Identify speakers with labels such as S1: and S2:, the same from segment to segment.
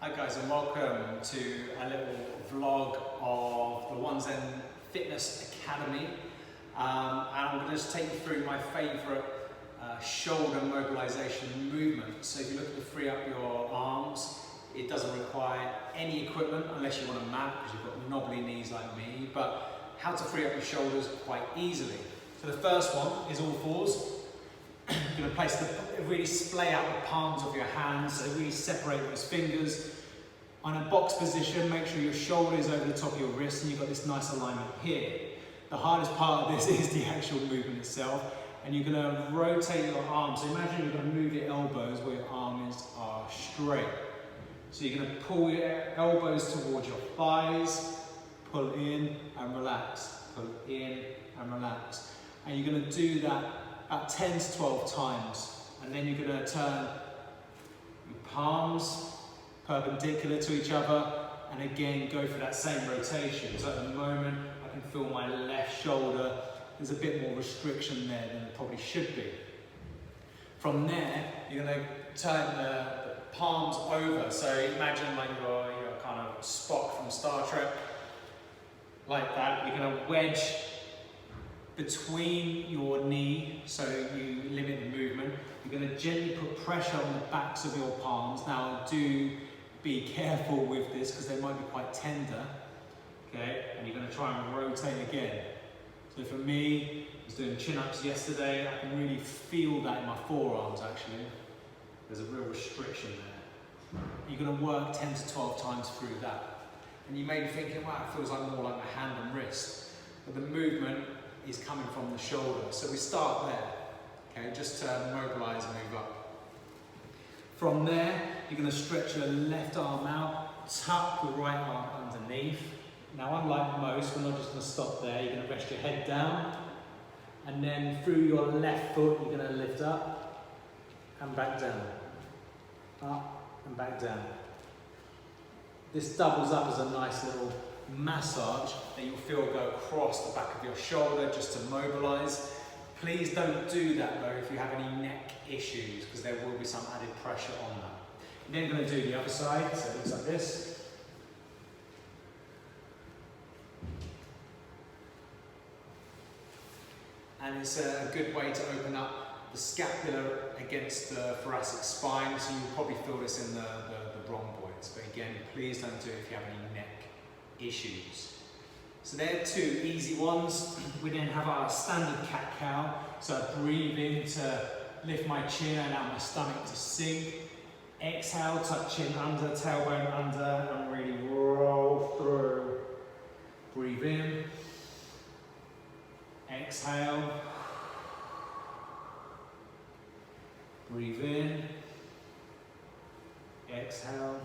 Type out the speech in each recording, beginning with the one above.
S1: Hi guys, and welcome to a little vlog of the One Zen Fitness Academy. And I'm going to just take you through my favourite shoulder mobilisation movement. So if you look to free up your arms, it doesn't require any equipment unless you want a mat because you've got knobbly knees like me, but how to free up your shoulders quite easily. So the first one is all fours. You're going to really splay out the palms of your hands, so really separate those fingers. On a box position, make sure your shoulder is over the top of your wrist and you've got this nice alignment here. The hardest part of this is the actual movement itself, and you're going to rotate your arms. So imagine you're going to move your elbows where your arms are straight. So you're going to pull your elbows towards your thighs, pull in and relax, pull in and relax. And you're going to do that about 10 to 12 times. And then you're going to turn your palms perpendicular to each other and again go for that same rotation. So at the moment I can feel my left shoulder, there's a bit more restriction there than it probably should be. From there you're going to turn the palms over, so imagine like you're kind of Spock from Star Trek, like that. You're going to wedge between your knee so you limit the movement. You're going to gently put pressure on the backs of your palms. Now do be careful with this because they might be quite tender, okay? And you're going to try and rotate again. So for me, I was doing chin-ups yesterday, I can really feel that in my forearms actually. There's a real restriction there. You're going to work 10 to 12 times through that. And you may be thinking, wow, it feels like more like my hand and wrist. But the movement is coming from the shoulder. So we start there, okay, just to mobilise and move up. From there, you're going to stretch your left arm out, tuck your right arm underneath. Now, unlike most, we're not just going to stop there. You're going to rest your head down, and then through your left foot, you're going to lift up and back down, up and back down. This doubles up as a nice little massage that you'll feel go across the back of your shoulder just to mobilise. Please don't do that though if you have any neck issues, because there will be some added pressure on that. And then you're going to do the other side, so it looks like this. And it's a good way to open up the scapula against the thoracic spine, so you'll probably feel this in the rhomboids. But again, please don't do it if you have any neck issues. So there are two easy ones. We then have our standard CatCow. So I breathe in to lift my chin and allow my stomach to sink. Exhale, tuck chin under, tailbone under, and really roll through. Breathe in. Exhale. Breathe in. Exhale.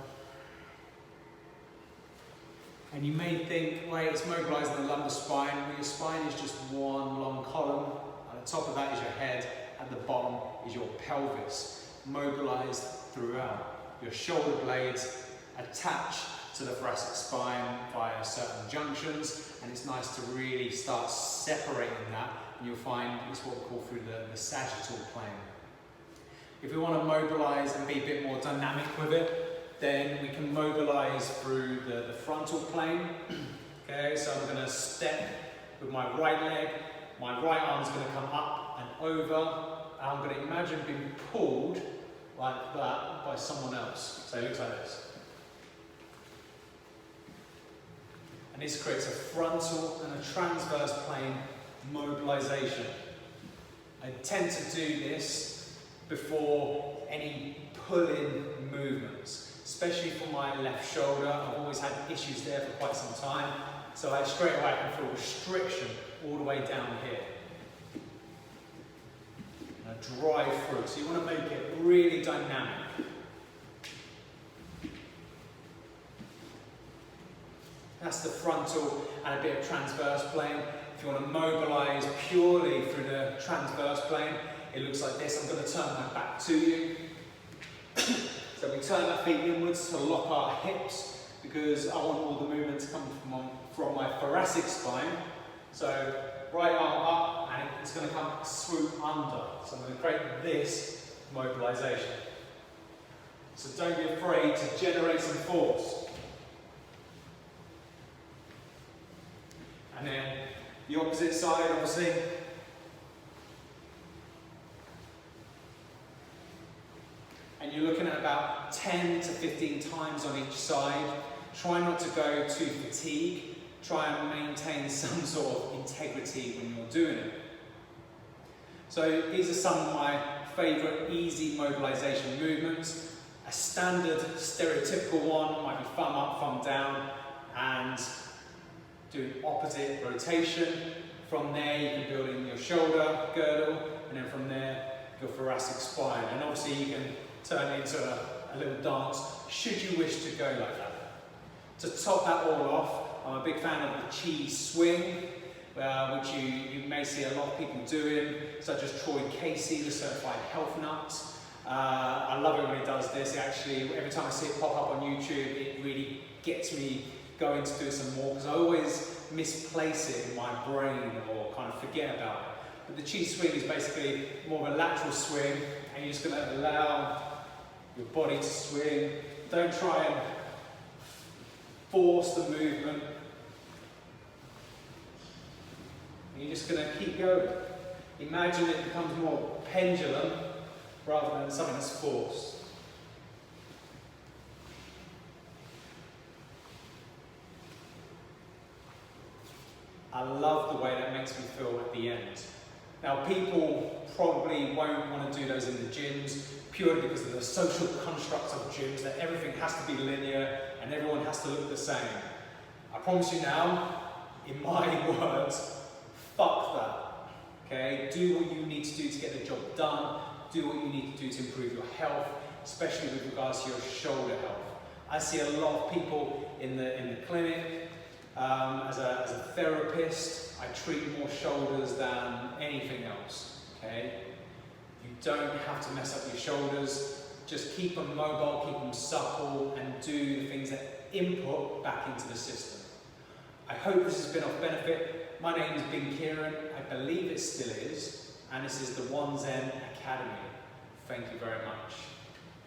S1: And you may think, well, it's mobilising the lumbar spine, but your spine is just one long column. At the top of that is your head, at the bottom is your pelvis, mobilised throughout. Your shoulder blades attach to the thoracic spine via certain junctions, and it's nice to really start separating that, and you'll find it's what we call through the sagittal plane. If we want to mobilise and be a bit more dynamic with it, then we can mobilise through the frontal plane. Okay, so I'm going to step with my right leg, my right arm's going to come up and over, and I'm going to imagine being pulled like that by someone else. So it looks like this. And this creates a frontal and a transverse plane mobilisation. I tend to do this before any pull-in movements, especially for my left shoulder. I've always had issues there for quite some time, so straight away I can feel restriction all the way down here. And I drive through, so you want to make it really dynamic. That's the frontal and a bit of transverse plane. If you want to mobilise purely through the transverse plane, it looks like this. I'm going to turn my back to you. So we turn our feet inwards to lock our hips, because I want all the movement to come from my thoracic spine. So right arm up, and it's going to come swoop under. So I'm going to create this mobilisation. So don't be afraid to generate some force. And then the opposite side, obviously. And you're looking at about 10 to 15 times on each side. Try not to go to fatigue. Try and maintain some sort of integrity when you're doing it. So these are some of my favourite easy mobilisation movements. A standard stereotypical one might be thumb up, thumb down, and do an opposite rotation. From there you can build in your shoulder girdle, and then from there your thoracic spine. And obviously you can turn it into a little dance should you wish to go like that. To top that all off, I'm a big fan of the cheese swing, which you may see a lot of people doing, such as Troy Casey, the certified health nut. I love it when he does this. Actually, every time I see it pop up on YouTube, it really gets me going to do some more, because I always misplace it in my brain or kind of forget about it. But the cheese swing is basically more of a lateral swing, and you're just going to allow your body to swing. Don't try and force the movement. And you're just going to keep going. Imagine it becomes more pendulum rather than something that's forced. I love the way that makes me feel at the end. Now, people probably won't want to do those in the gyms purely because of the social construct of gyms, that everything has to be linear and everyone has to look the same. I promise you now, in my words, fuck that. Okay? Do what you need to do to get the job done. Do what you need to do to improve your health, especially with regards to your shoulder health. I see a lot of people in the clinic. As a therapist, I treat more shoulders than anything else, okay? You don't have to mess up your shoulders. Just keep them mobile, keep them supple, and do the things that input back into the system. I hope this has been of benefit. My name is Bin Kieran. I believe it still is. And this is the One Zen Academy. Thank you very much.